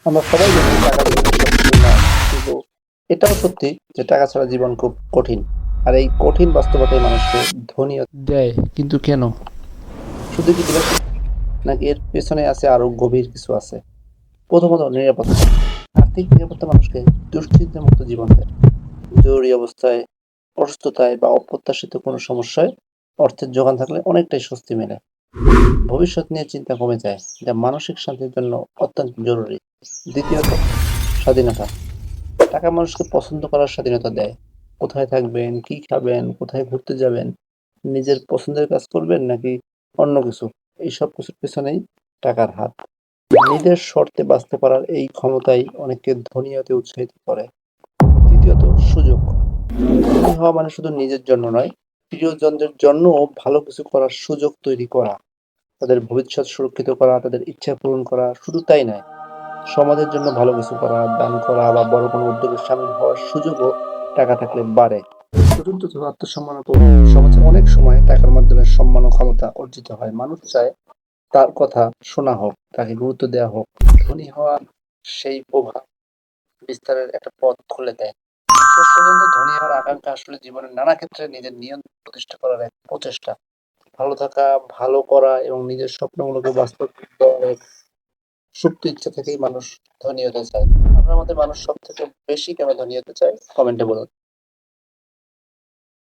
আমরা সবাই জানি টাকা জীবনের সবকিছু নয়। কিন্তু এটাও সত্যি যে টাকা ছাড়া জীবন খুব কঠিন। আর এই কঠিন বাস্তবতাই মানুষকে ধনী দেয়। কিন্তু কেন? শুধু কি বিলাসিতা, নাকি এর পেছনে আছে আরো গভীর কিছু আছে? প্রথমত নিরাপত্তা। আর্থিক নিরাপত্তা মানুষকে দুশ্চিন্তামুক্ত জীবন দেয়। জরুরি অবস্থায়, অসুস্থতায় বা অপ্রত্যাশিত কোনো সমস্যায় অর্থের যোগান থাকলে অনেকটাই স্বস্তি মেলে। ভবিষ্যৎ নিয়ে চিন্তা কমে যায়, যা মানসিক শান্তির জন্য অত্যন্ত জরুরি। দ্বিতীয়ত, স্বাধীনতা। টাকা মানুষকে পছন্দ করার স্বাধীনতা দেয়। কোথায় থাকবেন, কি খাবেন, কোথায় ঘুরতে যাবেন, নিজের পছন্দের কাজ করবেন নাকি অন্য কিছু, এইসব কিছুর পেছনেই টাকার হাত। নিজের শর্তে বাঁচতে পারার এই ক্ষমতাই অনেককে ধনী হতে উৎসাহিত করে। তৃতীয়ত, সুযোগ। ধনী হওয়া মানে শুধু নিজের জন্য নয়, প্রিয়জনদের জন্যও ভালো কিছু করার সুযোগ তৈরি করা। তাদের ভবিষ্যৎ সুরক্ষিত করা, তাদের ইচ্ছা পূরণ করা, শুধু তাই নয়, সমাজের জন্য ভালো কিছু করা, দান করা বা বড় কোনো উদ্যোগে শামিল হওয়ার সুযোগও টাকা থাকলে বাড়ে। চতুর্থত, আত্মসম্মান ও গৌরব। সমাজে অনেক সময় টাকার মাধ্যমে সম্মান ও ক্ষমতা অর্জিত হয়। মানুষ চায় তার কথা শোনা হোক, তাকে গুরুত্ব দেওয়া হোক। ধনী হওয়া সেই প্রভাব বিস্তারের একটা পথ খুলে দেয়। শেষ পর্যন্ত ধনী হওয়ার আকাঙ্ক্ষা আসলে জীবনের নানা ক্ষেত্রে নিজের নিয়ন্ত্রণ প্রতিষ্ঠা করার এক প্রচেষ্টা। ভালো থাকা, ভালো করা এবং নিজের স্বপ্নগুলোকে বাস্তবায়িত করার এক সুপ্ত ইচ্ছা থেকেই মানুষ ধনী হতে চায়। আপনার মতে মানুষ সবথেকে বেশি কেন ধনী হতে চায়? কমেন্টে বলুন।